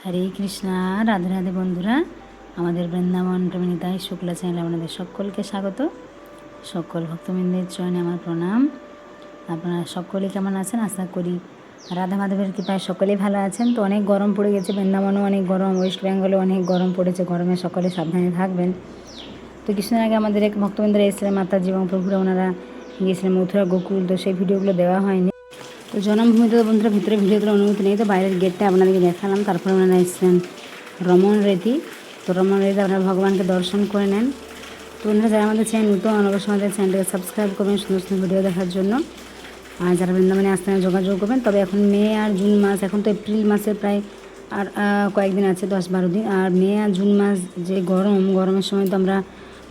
হরে কৃষ্ণা। রাধে রাধে বন্ধুরা, আমাদের বৃন্দাবন প্রেমিতাই শুক্লা চ্যানেলে আপনাদের সকলকে স্বাগত। সকল ভক্তবৃন্দের চরণে আমার প্রণাম। আপনারা সকলে কেমন আছেন? আশা করি রাধা মাধবের কৃপায় সকলেই ভালো আছেন। তো অনেক গরম পড়ে গেছে, বৃন্দাবনেও অনেক গরম, ওয়েস্ট বেঙ্গলেও অনেক গরম পড়েছে। গরমে সকলে সাবধানে থাকবেন। তো কিছুদিন আগে আমাদের এক ভক্তবৃন্দরা এসেছিলেন মাতাজি এবং প্রভুরা, ওনারা গিয়েছিলেন মথুরা গোকুল। তো সেই ভিডিওগুলো দেওয়া হয়নি। তো জন্মভূমিতে তো বন্ধুরা ভিতরে ভিডিও তোলার অনুমতি নেই, তো বাইরের গেটটা আপনাদেরকে দেখালাম। তারপরে ওনারা এসেছিলেন রমন রেতি। তো রমন রেতি আপনারা ভগবানকে দর্শন করে নেন। তো ওনারা যারা আমাদের চ্যানেল নতুন, অবশ্যই আমাদের চ্যানেলটাকে সাবস্ক্রাইব করবেন সুন্দর সুন্দর ভিডিও দেখার জন্য। আর যারা বৃন্দাবনে আসতে যোগাযোগ করবেন। তবে এখন মে আর জুন মাস, এখন তো এপ্রিল মাসের প্রায় আর কয়েকদিন আছে, 10-12 দিন। আর মে আর জুন মাস যে গরমের সময় তো আমরা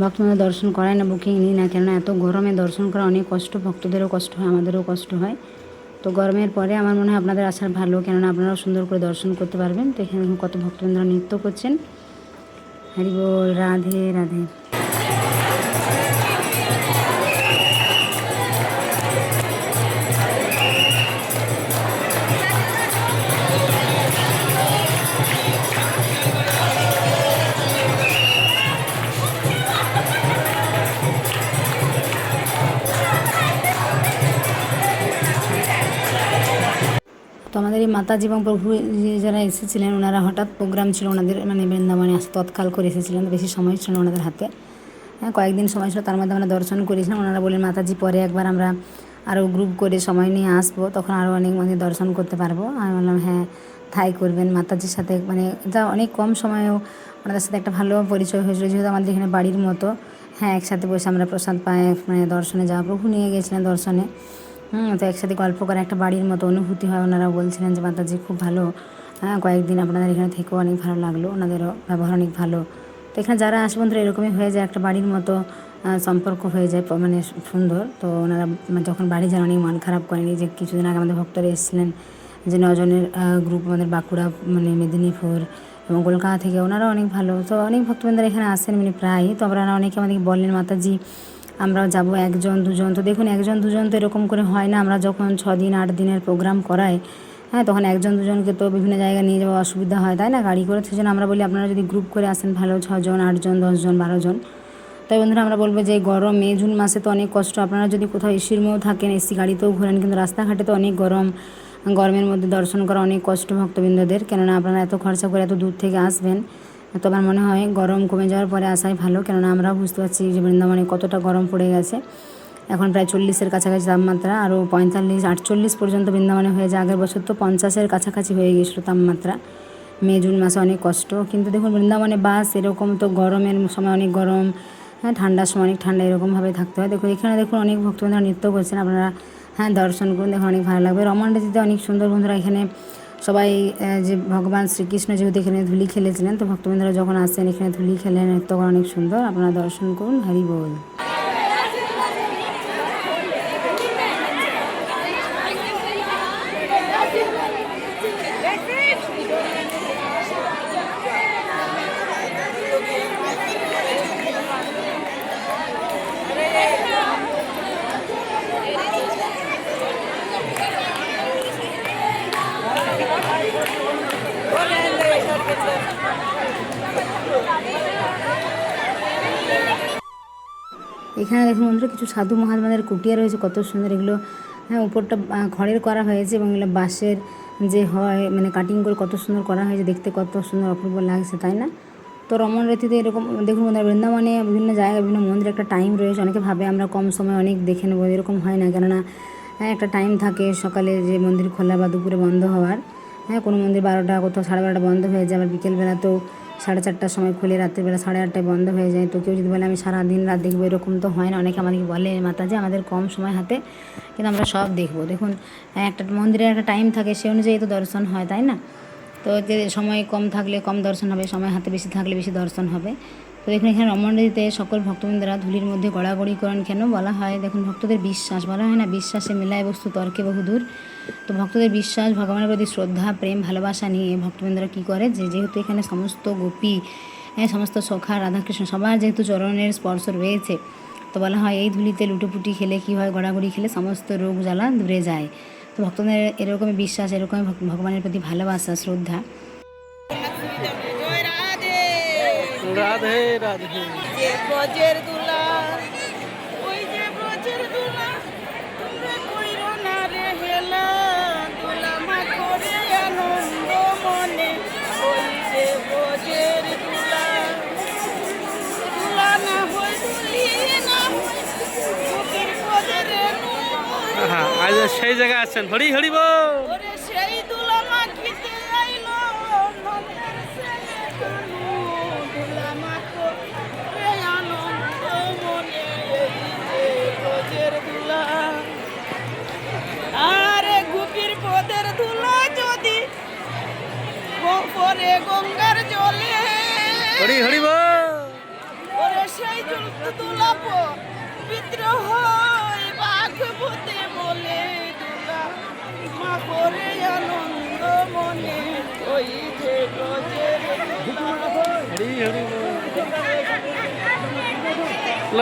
ভক্তদের দর্শন করাই না, বুকিং নিই না, কেননা এত গরমে দর্শন করা অনেক কষ্ট, ভক্তদেরও কষ্ট হয়, আমাদেরও কষ্ট হয়। তো গরমের পরে আমার মনে হয় আপনাদের আসার ভালো, কেননা আপনারাও সুন্দর করে দর্শন করতে পারবেন। তো এখানে কত ভক্তবৃন্দরা নৃত্য করছেন। হরি বল, রাধে রাধে। তো আমাদের এই মাতাজি এবং প্রভু যারা এসেছিলেন, ওনারা হঠাৎ প্রোগ্রাম ছিল ওনাদের, মানে বৃন্দাবনে আসতে তৎকাল করে এসেছিলেন। বেশি সময় ছিল না ওনাদের হাতে, কয়েকদিন সময় ছিল। তার মধ্যে আমরা দর্শন করেছিলাম। ওনারা বলেন মাতাজি পরে একবার আমরা আরও গ্রুপ করে সময় নিয়ে আসবো, তখন আরও অনেক মন্দির দর্শন করতে পারবো। আমি বললাম হ্যাঁ তাই করবেন। মাতাজির সাথে মানে এটা অনেক কম সময়েও ওনাদের সাথে একটা ভালো পরিচয় হয়েছিল, যেহেতু আমাদের এখানে বাড়ির মতো। হ্যাঁ, একসাথে বসে আমরা প্রসাদ পাই, মানে দর্শনে যাওয়া, প্রভু নিয়ে গিয়েছিলেন দর্শনে। তো একসাথে গল্প করে একটা বাড়ির মতো অনুভূতি হয়। ওনারা বলছিলেন যে মাতাজি খুব ভালো, কয়েকদিন আপনাদের এখানে থেকেও অনেক ভালো লাগলো, ওনাদেরও ব্যবহার অনেক ভালো। তো এখানে যারা আসে বন্ধুরা এরকমই হয়ে যায়, একটা বাড়ির মতো সম্পর্ক হয়ে যায়, মানে সুন্দর। তো ওনারা যখন বাড়ি যান অনেক মন খারাপ করেনি। যে কিছুদিন আগে আমাদের ভক্তরা এসেছিলেন, যে 9 জনের গ্রুপ, আমাদের বাঁকুড়া, মানে মেদিনীপুর এবং কলকাতা থেকে, ওনারা অনেক ভালো। তো অনেক ভক্তবৃন্দরা এখানে আসেন, মানে প্রায়। তো আপনারা অনেকে আমাদেরকে বললেন মাতাজি আমরাও যাবো 1-2 জন। তো দেখুন 1-2 জন তো এরকম করে হয় না। আমরা যখন 6 দিন 8 দিনের প্রোগ্রাম করাই, তখন 1-2 জনকে তো বিভিন্ন জায়গায় নিয়ে যাওয়া অসুবিধা হয়, তাই না, গাড়ি করে। সেই জন্য আমরা বলি আপনারা যদি গ্রুপ করে আসেন ভালো, 6 জন 8 জন 10 জন 12 জন। তাই বন্ধুরা আমরা বলবো যে গরম মে জুন মাসে তো অনেক কষ্ট। আপনারা যদি কোথাও এসির মধ্যেও থাকেন, এসি গাড়িতেও ঘোরেন, কিন্তু রাস্তাঘাটে তো অনেক গরম। গরমের মধ্যে দর্শন করা অনেক কষ্ট ভক্তবৃন্দদের, কেননা আপনারা এত খরচা করে এত দূর থেকে আসবেন। তো আমার মনে হয় গরম কমে যাওয়ার পরে আসাই ভালো, কেননা আমরাও বুঝতে পারছি যে বৃন্দাবনে কতটা গরম পড়ে গেছে। এখন প্রায় 40-এর কাছাকাছি তাপমাত্রা, আরও 45-48 পর্যন্ত বৃন্দাবনে হয়ে যায়। আগের বছর তো 50-এর কাছাকাছি হয়ে গেছিলো তাপমাত্রা। মে জুন মাসে অনেক কষ্ট। কিন্তু দেখুন বৃন্দাবনে বাস এরকম তো গরমের সময় অনেক গরম, ঠান্ডার সময় অনেক ঠান্ডা, এরকমভাবে থাকতে হয়। দেখুন এখানে দেখুন অনেক ভক্তবৃন্দরা নৃত্য করছেন, আপনারা দর্শন করুন, দেখুন অনেক ভালো লাগবে। রমন রেতিতে অনেক সুন্দর বন্ধুরা। এখানে সবাই যে ভগবান শ্রীকৃষ্ণ যেহেতু এখানে ধুলি খেলেছিলেন, তো ভক্তবৃন্দরা যখন আসেন এখানে ধুলি খেলেন, নৃত্য করা অনেক সুন্দর। আপনারা দর্শন করুন। হরি বল। এখানে দেখুন বন্ধুরা কিছু সাধু মহাত্মাদের কুটিয়া রয়েছে, কত সুন্দর এগুলো। উপরটা খড়ের করা হয়েছে এবং এগুলো বাঁশের যে হয়, মানে কাটিং করে কত সুন্দর করা হয়েছে, দেখতে কত সুন্দর অপূর্ব লাগছে, তাই না? তো রমন রেতিতে এরকম দেখুন বন্ধুরা, বৃন্দাবনে বিভিন্ন জায়গায় বিভিন্ন মন্দিরে একটা টাইম রয়েছে। অনেকে ভাবে আমরা কম সময় অনেক দেখে নেবো, এরকম হয় না, কেননা একটা টাইম থাকে সকালে যে মন্দির খোলা বা দুপুরে বন্ধ হওয়ার। কোনো মন্দির 12টা, কোথাও 12:30 বন্ধ হয়ে যায়, আবার বিকেলবেলা তো 4:30টার সময় খুলে রাত্রিবেলা 8:30টায় বন্ধ হয়ে যায়। তো কেউ যদি বলে আমি সারাদিন রাত দেখবো, এরকম তো হয় না। অনেকে আমাদেরকে বলে মাতাজি আমাদের কম সময় হাতে, কিন্তু আমরা সব দেখবো। দেখুন একটা মন্দিরের একটা টাইম থাকে, সে অনুযায়ী তো দর্শন হয়, তাই না? তো যে সময় কম থাকলে কম দর্শন হবে, সময় হাতে বেশি থাকলে বেশি দর্শন হবে। তো দেখুন এখানে রমণীতে সকল ভক্তবৃন্দরা ধুলির মধ্যে গড়াগড়ি করেন। কেন বলা হয়? দেখুন ভক্তদের বিশ্বাস, বলা হয় না বিশ্বাসে মেলায় বস্তু তর্কে বহুদূর। তো ভক্তদের বিশ্বাস, ভগবানের প্রতি শ্রদ্ধা, প্রেম, ভালোবাসা নিয়ে ভক্তবৃন্দরা কী করে, যেহেতু এখানে সমস্ত গোপী, সমস্ত সখা, রাধাকৃষ্ণ সবার যেহেতু চরণের স্পর্শ রয়েছে, তো বলা হয় এই ধুলিতে লুটোপুটি খেলে কী হয়, গড়াগড়ি খেলে সমস্ত রোগ জ্বালা দূরে যায়। তো ভক্তদের এরকমই বিশ্বাস, এরকমই ভগবানের প্রতি ভালোবাসা, শ্রদ্ধা। জয় রাধে রাধে রাধে। যে ব্রজের দুলা, ওই যে ব্রজের দুলা, তোমরা কইরো না রে হেলা, দুলা মা করে আনন্দ মনে, ওই যে ব্রজের দুলা, দুলা না হয় দুলি না হয় বুকের পদের হ্যাঁ, আজ সেই জায়গায় আছেন, হরি হরি বল। ওরে সেই দুলা মা খেতে আইলো নন্দের ছেলে কানু, দুলা মা করে আনন্দ মনে, এই যে ব্রজের দুলা। আরে গুপির পদের দুলা যদি পরে গঙ্গার জলে, হরি হরি বল। ওরে সেই দুলা বিদ্রোহ বাঘ ভূতে বলে, দুলা মা করে আনন্দ মনে, ওই যে ব্রজের দুলা। হরি হরি বল।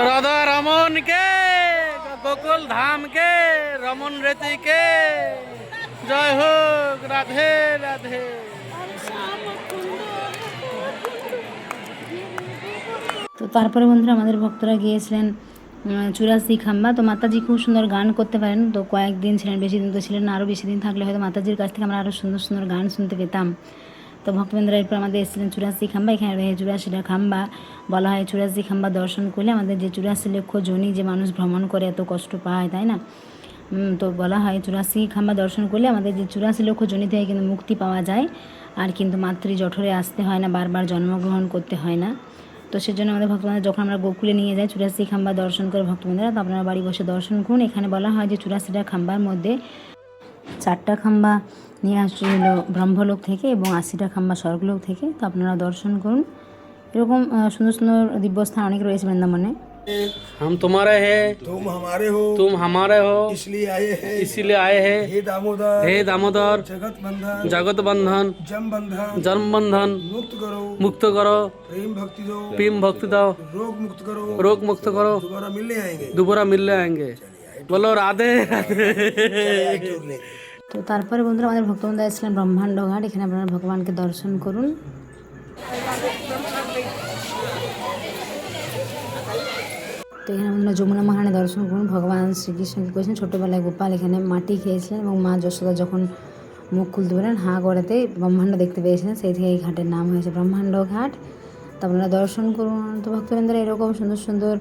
রাধা রমন কে, গোকুল ধাম কে, রমন রেতি কে জয় হোক, রাধে রাধে। তো তারপরে বন্ধুরা আমাদের ভক্তরা গিয়েছিলেন চুরাশি খাম্বা। তো মাতাজি খুব সুন্দর গান করতে পারেন। তো কয়েকদিন ছিলেন, বেশি দিন তো ছিলেন না, আরও বেশি দিন থাকলে হয়তো মাতাজির কাছ থেকে আমরা আরও সুন্দর সুন্দর গান শুনতে পেতাম। তো ভক্তবৃন্দরা এরপর আমাদের এসেছিলেন চুরাশি খাম্বা। এখানে রয়েছে 84টা খাম্বা। বলা হয় 84 খাম্বা দর্শন করলে আমাদের যে 84 লক্ষ যোনি যে মানুষ ভ্রমণ করে এত কষ্ট পায়, তাই না? তো বলা হয় 84 খাম্বা দর্শন করলে আমাদের যে 84 লক্ষ যোনি থেকে কিন্তু মুক্তি পাওয়া যায়, আর কিন্তু মাতৃ জঠরে আসতে হয় না, বারবার জন্মগ্রহণ করতে হয় না। তো সেজন্য আমাদের ভক্তবৃন্দরা যখন আমরা গোকুলে নিয়ে যাই 84 খাম্বা দর্শন করে ভক্তবৃন্দরা, তো আপনারা বাড়ি বসে দর্শন করুন। এখানে বলা হয় যে 84টা খাম্বার মধ্যে 4টা খাম্বা নিয়ে আসছে হলো ব্রহ্মলোক থেকে এবং 80টা খাম্বা স্বর্গলোক থেকে। তো আপনারা দর্শন করুন। এরকম সুন্দর সুন্দর দিব্যস্থান অনেক রয়েছে বৃন্দাবনে। हम तुम्हारे हैं, तुम हमारे हो, तुम हमारे हो, इसलिए आए हैं, इसीलिए आए हैं। हे दामोदर, हे दामोदर, जगत बंधन, जगत बंधन, जम बंधन, जन्म बंधन मुक्त करो, मुक्त करो, प्रेम भक्ति दो, प्रेम भक्ति दो, रोग मुक्त करो, रोग मुक्त करो, दोबारा मिलने आएंगे। दोबारा मिलने आएंगे। बोलो राधे राधे। एक टूर लेंगे। তো তারপরে বন্ধুরা আমাদের ভক্তবৃন্দ এসেছিলেন ব্রহ্মাণ্ড ঘাট। এখানে আপনারা ভগবানকে দর্শন করুন। তো এখানে বন্ধুরা যমুনা মহারানী দর্শন করুন। ভগবান শ্রীকৃষ্ণ কী করেছেন, ছোটোবেলায় গোপাল এখানে মাটি খেয়েছিলেন এবং মা যশোদা যখন মুখ খুলতে পারেন হাঁ করাতে ব্রহ্মাণ্ড দেখতে পেয়েছিলেন, সেই থেকে এই ঘাটের নাম হয়েছে ব্রহ্মাণ্ড ঘাট। তো আপনারা দর্শন করুন। তো ভক্তবৃন্দরা এরকম সুন্দর সুন্দর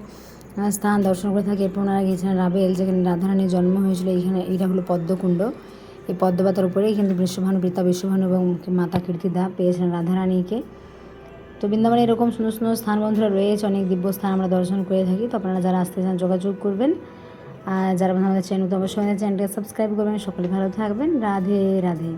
স্থান দর্শন করে থাকে। এরপর ওনারা গিয়েছিলেন রাবেল, যেখানে রাধারানীর জন্ম হয়েছিল। এখানে এটা হলো পদ্মকুণ্ড। এই পদ্মপাতার উপরেই কিন্তু বিশ্বভানু, পিতা বিশ্বভানু এবং মাতা কীর্তিদা পেয়েছিলেন রাধারানীকে। তো বৃন্দাবনে এরকম সুন্দর সুন্দর স্থান বন্ধুরা রয়েছে, অনেক দিব্য স্থান আমরা দর্শন করে থাকি। তো আপনারা যারা আসতে চান যোগাযোগ করবেন, আর যারা আমাদের চ্যানেল, তো অবশ্যই আমাদের চ্যানেলটাকে সাবস্ক্রাইব করবেন। সকলে ভালো থাকবেন। রাধে রাধে।